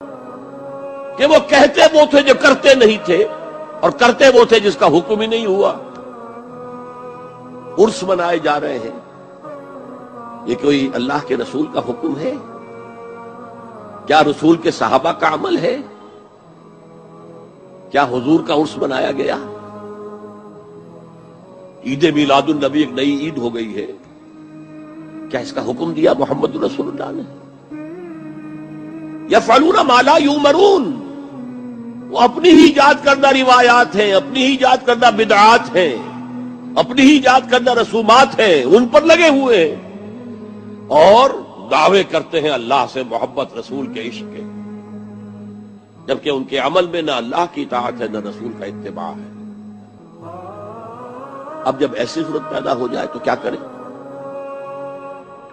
کہ وہ کہتے وہ تھے جو کرتے نہیں تھے، اور کرتے وہ تھے جس کا حکم ہی نہیں ہوا۔ عرس منائے جا رہے ہیں، یہ کوئی اللہ کے رسول کا حکم ہے؟ کیا رسول کے صحابہ کا عمل ہے؟ کیا حضور کا عرس منایا گیا؟ عید میلاد النبی ایک نئی عید ہو گئی ہے، کیا اس کا حکم دیا محمد رسول اللہ نے؟ یفعلون ما لا یؤمرون، وہ اپنی ہی ایجاد کردہ روایات ہیں، اپنی ہی ایجاد کردہ بدعات ہیں، اپنی ہی ایجاد کردہ رسومات ہیں، ان پر لگے ہوئے ہیں، اور دعوے کرتے ہیں اللہ سے محبت، رسول کے عشق کے، جبکہ ان کے عمل میں نہ اللہ کی اطاعت ہے نہ رسول کا اتباع ہے۔ اب جب ایسی صورت پیدا ہو جائے تو کیا کریں؟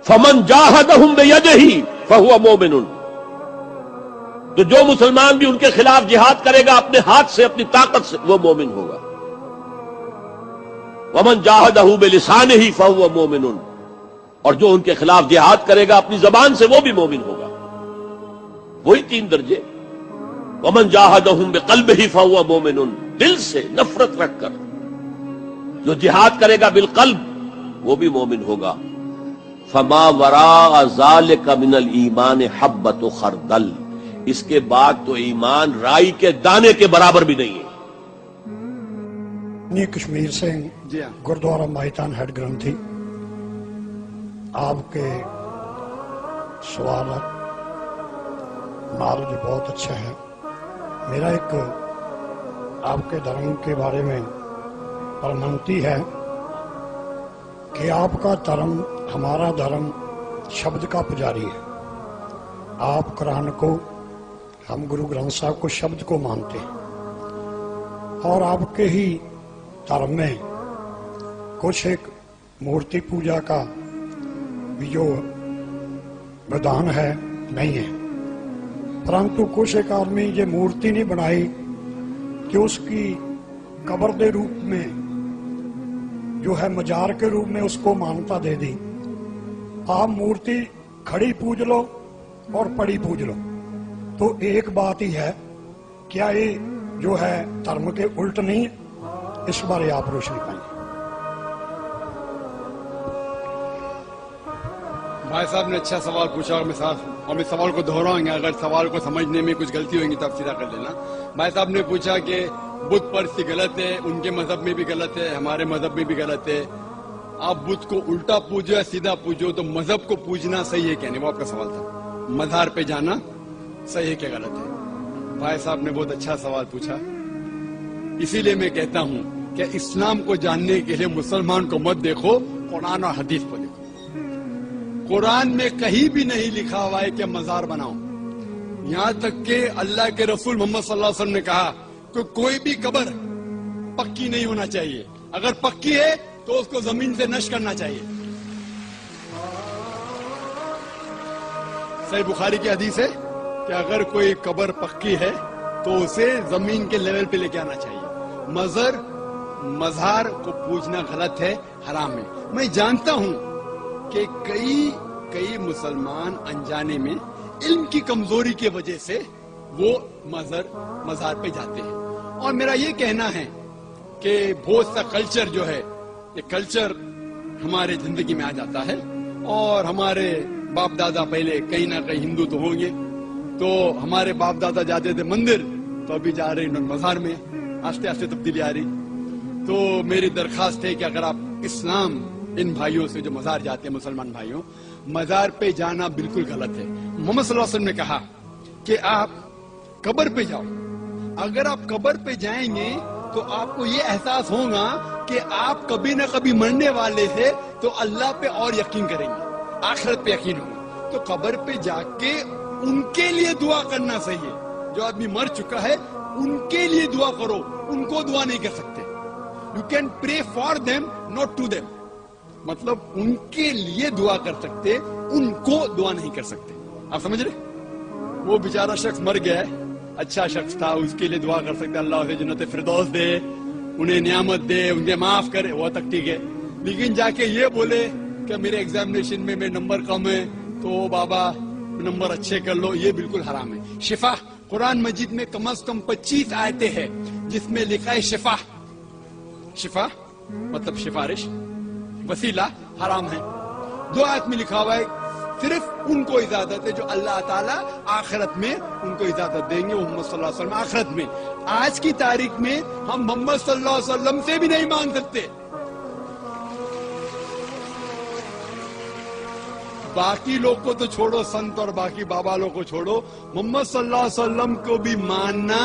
فمن جاہدہم بیدہ فہو مومن، تو جو مسلمان بھی ان کے خلاف جہاد کرے گا اپنے ہاتھ سے، اپنی طاقت سے، وہ مومن ہوگا۔ ومن جاہدہ بلسانہ فہو مومن، اور جو ان کے خلاف جہاد کرے گا اپنی زبان سے، وہ بھی مومن ہوگا۔ وہی 3 درجے۔ ومن جاہدہم بقلبہ فہو مومن، دل سے نفرت رکھ کر جو جہاد کرے گا بالقلب، وہ بھی مومن ہوگا۔ فما وراء ذلک من الایمان حبۃ خردل، اس کے بعد تو ایمان رائی کے دانے کے برابر بھی نہیں ہے۔ کشمیر سے گردوارہ مائتان ہیڈ گرنتھی، آپ کے سوالات نالج بہت اچھا ہے۔ میرا ایک آپ کے دھرم کے بارے میں پرمنتی ہے کہ آپ کا دھرم، ہمارا دھرم شبد کا پجاری ہے۔ آپ قرآن کو، ہم گرو گرنتھ صاحب کو شبد کو مانتے ہیں، اور آپ کے ہی دھرم میں کچھ ایک مورتی پوجا کا بھی جو ودھان ہے نہیں ہے، پرنتو کچھ ایک آدمی یہ مورتی نہیں بنائی کہ اس کی قبر دے روپ میں جو ہے مجار کے روپ میں اس کو مانتا دے دی۔ آپ مورتی کھڑی پوج لو اور پڑی پوج لو، تو ایک بات ہی ہے، کیا یہ جو ہے دھرم کے الٹ نہیں ہے؟ اس بارے آپ روشنی پائیں۔ بھائی صاحب نے اچھا سوال پوچھا، اور میں سوال کو دہراؤں گا، اگر سوال کو سمجھنے میں کچھ غلطی ہوگی تو آپ سیدھا کر لینا۔ بھائی صاحب نے پوچھا کہ بت پرستی غلط ہے، ان کے مذہب میں بھی غلط ہے، ہمارے مذہب میں بھی غلط ہے، آپ بت کو الٹا پوجو یا سیدھا پوجو، تو مذہب کو پوجنا صحیح ہے کیا نہیں؟ وہ آپ کا سوال تھا، مزار پہ جانا صحیح ہے کیا غلط ہے؟ بھائی صاحب نے بہت اچھا سوال پوچھا، اسی لیے میں کہتا ہوں کہ اسلام کو جاننے کے لیے مسلمان کو مت دیکھو، قرآن اور حدیث کو دیکھو۔ قرآن میں کہیں بھی نہیں لکھا ہوا ہے کہ مزار بناؤ، یہاں تک کہ اللہ کے رسول محمد صلی اللہ علیہ وسلم نے کہا کہ کوئی بھی قبر پکی نہیں ہونا چاہیے، اگر پکی ہے تو اس کو زمین سے نشر کرنا چاہیے۔ صحیح بخاری کی حدیث ہے کہ اگر کوئی قبر پکی ہے تو اسے زمین کے لیول پہ لے کے آنا چاہیے۔ مزار کو پوجنا غلط ہے، حرام ہے۔ میں جانتا ہوں کہ کئی مسلمان انجانے میں علم کی کمزوری کی وجہ سے وہ مزار پہ جاتے ہیں، اور میرا یہ کہنا ہے کہ بہت سا کلچر جو ہے، یہ کلچر ہمارے زندگی میں آ جاتا ہے، اور ہمارے باپ دادا پہلے کہیں نہ کہیں ہندو تو ہوں گے، تو ہمارے باپ دادا جاتے تھے مندر، تو ابھی جا رہے ہیں مزار میں، آستے آستے تبدیلی آ رہی۔ تو میری درخواست ہے کہ اگر آپ اسلام ان بھائیوں سے جو مزار جاتے ہیں، مسلمان بھائیوں، مزار پہ جانا بالکل غلط ہے۔ محمد صلی اللہ علیہ وسلم نے کہا کہ آپ قبر پہ جاؤ، اگر آپ قبر پہ جائیں گے تو آپ کو یہ احساس ہوگا کہ آپ کبھی نہ کبھی مرنے والے تھے، تو اللہ پہ اور یقین کریں گے، آخرت پہ یقین ہوگا۔ تو قبر پہ جا کے ان کے لیے دعا کرنا صحیح ہے، جو آدمی مر چکا ہے ان کے لیے دعا کرو، ان کو دعا نہیں کر سکتے۔ You can pray for them, not to them. مطلب ان کے لیے دعا کر سکتے، ان کو دعا نہیں کر سکتے۔ آپ سمجھ رہے؟ وہ بیچارہ شخص مر گیا ہے، اچھا شخص تھا، اس کے لیے دعا کر سکتے، اللہ اسے جنت فردوس دے، انہیں نعمت دے، انہیں معاف کرے، وہ تک ٹھیک ہے۔ لیکن جا کے یہ بولے کہ میرے ایگزامینیشن میں نمبر کم ہے، تو بابا नंबर अच्छे कर लो, ये बिल्कुल हराम है। शिफा, कुरान मजीद में कम से कम 25 आयतें हैं जिसमें लिखा है शिफा। शिफा मतलब सिफारिश, वसीला हराम है। 2 आयत में लिखा हुआ है सिर्फ उनको इजाजत है जो अल्लाह ताला आखिरत में उनको इजाजत देंगे, मोहम्मद सल्लल्लाहु अलैहि वसल्लम आखिरत में। आज की तारीख में हम मोहम्मद सल्लल्लाहु अलैहि वसल्लम से भी नहीं मांग सकते। बाकी लोग को तो छोड़ो, संत और बाकी बाबा लोग को छोड़ो, मोहम्मद सल्लल्लाहु अलैहि वसल्लम को भी मानना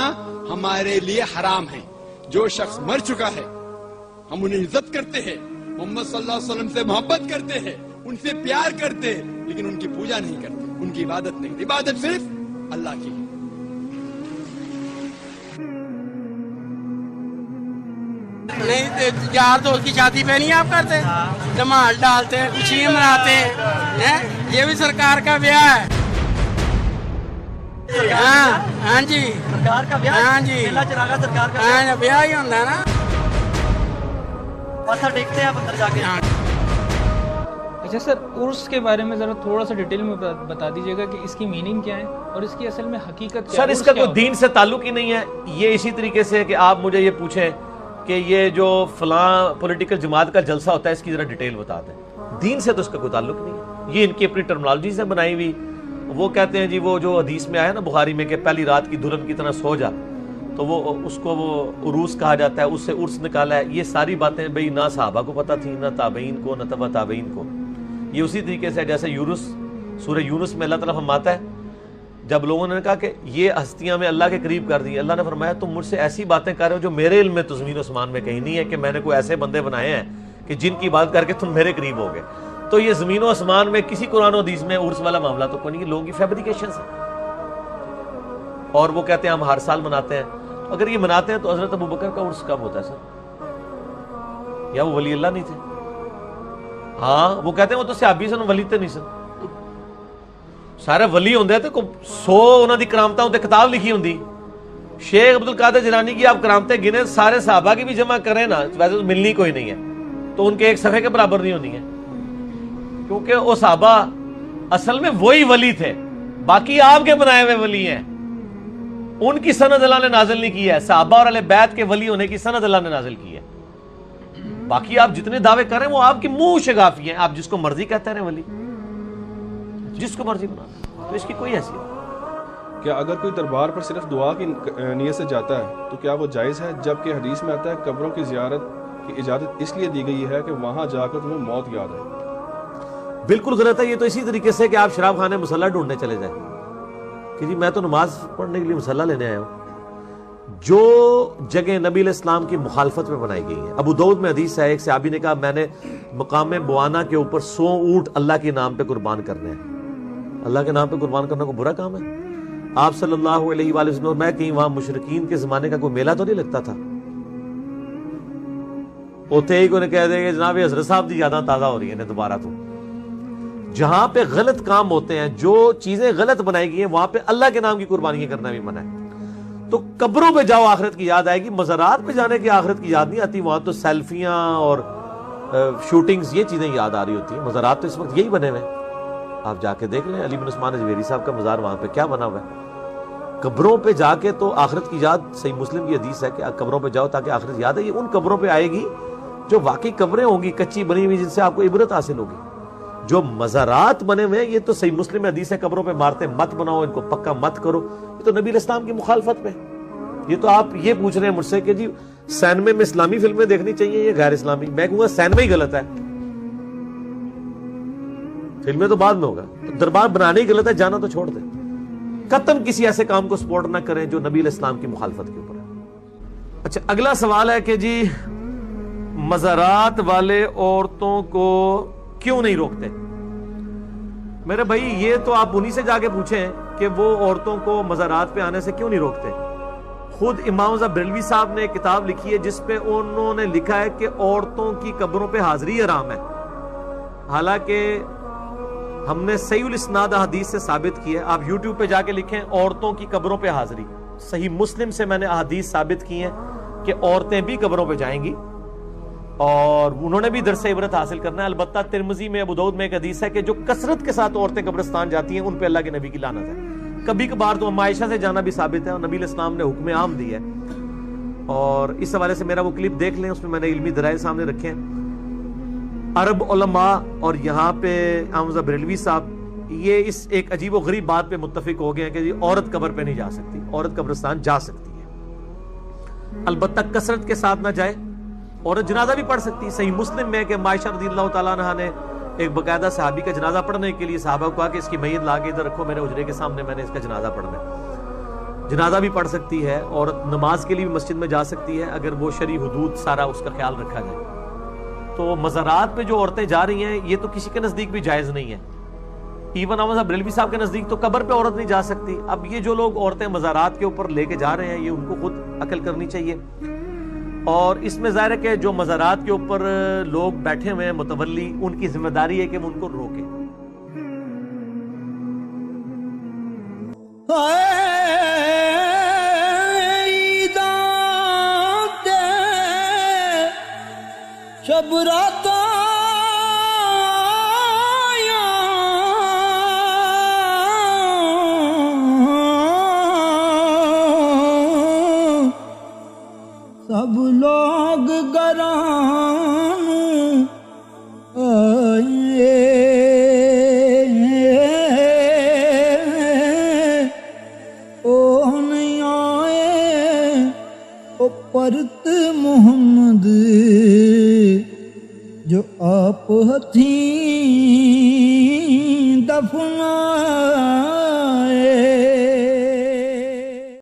हमारे लिए हराम है। जो शख्स मर चुका है हम उन्हें इज्जत करते हैं, मोहम्मद सल्लल्लाहु अलैहि वसल्लम से मोहब्बत करते हैं, उनसे प्यार करते हैं, लेकिन उनकी पूजा नहीं करते, उनकी इबादत नहीं। इबादत सिर्फ अल्लाह की है। नहीं, यार दोस्त की शादी पे नहीं आप करते, धमाल डालते हैं, खुशियां मनाते हैं, ये भी सरकार का ब्याह है। हाँ जी, सरकार का ब्याह, हाँ जी, मेला चरागा सरकार का हाँ ब्याह ही होता है ना। माथा टेकते हैं आप अंदर जाके। अच्छा सर, उर्स के बारे में ज़रा थोड़ा सा डिटेल में बता दीजिएगा कि इसकी मीनिंग क्या है और इसकी असल में हकीकत क्या है। सर इसका कोई दीन से ताल्लुक ही नहीं है। ये इसी तरीके से कि आप मुझे ये पूछें कि ये जो फलां पॉलिटिकल जमात का जलसा होता है इसकी जरा डिटेल बता दें। दीन से तो इसका कोई ताल्लुक नहीं है, ये इनकी अपनी टर्मिनोलॉजी से बनाई हुई। वो कहते हैं जी वो जो हदीस में आया ना बुखारी में कि पहली रात की दुल्हन की तरह सो जा, तो वो उसको वो उरूस कहा जाता है, उससे उर्स निकाला है। ये सारी बातें भाई ना सहाबा को पता थी, ना ताबईन को, ना तबा ताबईन को। ये उसी तरीके से जैसे यूनुस, सूरह यूनुस में अल्लाह ताला फरमाता है जब लोगों ने कहा कि ये हस्तियां में अल्लाह के करीब कर दी, अल्लाह ने फरमाया तुम मुझसे ऐसी बातें कर रहे हो जो मेरे इल्म में तो ज़मीन आसमान में कहीं नहीं है कि मैंने कोई ऐसे बंदे बनाए हैं कि जिनकी बात करके तुम मेरे करीब हो गए। तो ये ज़मीन आसमान में किसी कुरान और हदीस में उर्स वाला मामला तो कोई नहीं, लोगों की फैब्रिकेशन है। और वो कहते हैं हम हर साल मनाते हैं। अगर ये मनाते हैं तो हजरत अबू बकर का उर्स कब होता है सर? या वो वली अल्लाह नहीं थे? हाँ, वो कहते हैं वो तो सहाबी सन, वली ते नहीं सन। सारे वली होंदे ते 100 उन्हां दी करामतां उत्ते किताब लिखी हुंदी। शेख अब्दुल कादिर जिलानी की आप करामतें गिने सारे सहाबा की भी जमा करें ना, वैसे तो मिलनी कोई नहीं है, तो उनके एक सफ़े के बराबर नहीं होनी है, क्योंकि वो सहाबा असल में वही वली थे, बाकी आपके बनाए हुए वली हैं। उनकी सनद अल्लाह ने नाजिल नहीं की है, सहाबा और अहले बैत के वली होने की सनद अल्लाह ने नाजिल की है। बाकी आप जितने दावे करें वो आपकी मुंह शगाफी हैं, आप जिसको मर्जी कहते रहे वली, जिसको मर्जी बना, तो इसकी कोई हैसियत। क्या अगर कोई दरबार पर सिर्फ दुआ की नीयत से जाता है तो क्या वो जायज़ है? जबकि हदीस में आता है कब्रों की ज़ियारत की इजाज़त इसलिए दी गई है कि वहाँ जाकर तुम्हें मौत याद है। बिल्कुल गलत है। ये तो इसी तरीके से कि आप शराब खाने मुसल्ला ढूंढने चले जाए कि जी मैं तो नमाज पढ़ने के लिए मुसल्ला लेने आया हूँ। जो जगह नबी इस्लाम की मुखालफत में बनाई गई है, अबू दाऊद में हदीस है, एक सहाबी ने कहा मैंने मकाम बुआना के ऊपर 100 ऊंट अल्लाह के नाम पे कुर्बान करने हैं। अल्लाह के नाम पे कुर्बान करना कोई बुरा काम है? आप सल्लल्लाहु अलैहि वसल्लम, मैं कहीं वहां मुशरिकीन के जमाने का कोई मेला तो नहीं लगता था? उते ही कोई कह देगा जनाब हजरत साहब की यादां ताजा हो रही है दोबारा। तो जहां पे गलत काम होते हैं, जो चीजें गलत बनाई गई हैं, वहां पे अल्लाह के नाम की कुर्बानियां करना भी मना है। तो कब्रों पे जाओ आखिरत की याद आएगी, मज़ारात पे जाने की आखिरत की याद नहीं आती। वहां तो सेल्फियां और शूटिंग्स ये चीजें याद आ रही होती हैं। मज़ारात तो इस वक्त यही बने हुए हैं, आप जाके देख लें अली बिन उस्मान अजमेरी साहब का मज़ार वहां पे क्या बना हुआ है। कब्रों पे जाके तो आखिरत की याद, सही मुस्लिम की हदीस है कि कब्रों पे जाओ ताकि आखिरत याद है। ये उन कब्रों पे आएगी जो वाकई कब्रें होंगी कच्ची बनी हुई, जिनसे आपको इबरत हासिल होगी। जो मज़ारात बने हुए हैं ये तो सही मुस्लिम में हदीस है कब्रों पे मारते मत बनाओ, इनको पक्का मत करो, ये तो नबी इस्लाम की मुखालफत पे। ये तो आप ये पूछ रहे हैं मुझसे कि जी सैनमे में इस्लामी फिल्में देखनी चाहिए या गैर इस्लामी? मैं कहूंगा सैनमे ही गलत है, फिल्में तो बाद में होगा। तो दरबार बनाने ही गलत है, जाना तो छोड़ दे। कतन किसी ऐसे काम को सपोर्ट ना करें जो नबी इस्लाम की मुखालफत के ऊपर है। अच्छा, अगला सवाल है कि जी मज़ारात वाले औरतों को क्यों नहीं रोकते? मेरे भाई ये तो आप उन्हीं से जाके पूछें कि वो औरतों को मज़ारात पे आने से क्यों नहीं रोकते। खुद इमाम ज़ा बरेलवी साहब ने एक किताब लिखी है जिसपे उन्होंने लिखा है कि औरतों की कब्रों पे हाजिरी हराम है। हालांकि हमने सहीउल इस्नाद हदीस से साबित की है। आप YouTube पे जाके लिखें औरतों की कब्रों पे हाजिरी, सही मुस्लिम से मैंने हदीस साबित की है कि औरतें भी कब्रों पे जाएंगी اور انہوں نے بھی درس عبرت حاصل کرنا ہے. البتہ ترمذی میں، ابو داؤد میں ایک حدیث ہے کہ جو کثرت کے ساتھ عورتیں قبرستان جاتی ہیں ان پہ اللہ کے نبی کی لعنت ہے. کبھی کبھار تو ام عائشہ سے جانا بھی ثابت ہے اور نبی علیہ السلام نے حکم عام دی ہے. اور اس حوالے سے میرا وہ کلپ دیکھ لیں، اس میں نے علمی دلائل سامنے رکھے ہیں. عرب علماء اور یہاں پہ حمزہ بریلوی صاحب یہ اس ایک عجیب و غریب بات پہ متفق ہو گئے ہیں کہ جی عورت قبر پہ نہیں جا سکتی، عورت قبرستان جا سکتی ہے، البتہ کثرت کے ساتھ نہ جائے. عورت جنازہ بھی پڑھ سکتی ہے. صحیح مسلم میں کہ عائشہ رضی اللہ تعالیٰ عنہا نے ایک باقاعدہ صحابی کا جنازہ پڑھنے کے لیے صحابہ کو کہا کہ اس کی میت لا کے ادھر رکھو، میرے حجرے کے سامنے، میں نے اس کا جنازہ پڑھنا ہے. جنازہ بھی پڑھ سکتی ہے. عورت نماز کے لیے بھی مسجد میں جا سکتی ہے اگر وہ شرعی حدود سارا اس کا خیال رکھا جائے. تو مزارات پہ جو عورتیں جا رہی ہیں یہ تو کسی کے نزدیک بھی جائز نہیں ہے. ایون احمد بریلوی صاحب کے نزدیک تو قبر پہ عورت نہیں جا سکتی. اب یہ جو لوگ عورتیں مزارات کے اوپر لے کے جا رہے ہیں یہ ان کو خود عقل کرنی چاہیے. اور اس میں ظاہر ہے کہ جو مزارات کے اوپر لوگ بیٹھے ہوئے ہیں متولی، ان کی ذمہ داری ہے کہ وہ ان کو روکیں. شب رات سب لوگ گران آئے، او نہیں آئے او پرت محمد جو آپ ہتھیں دفنا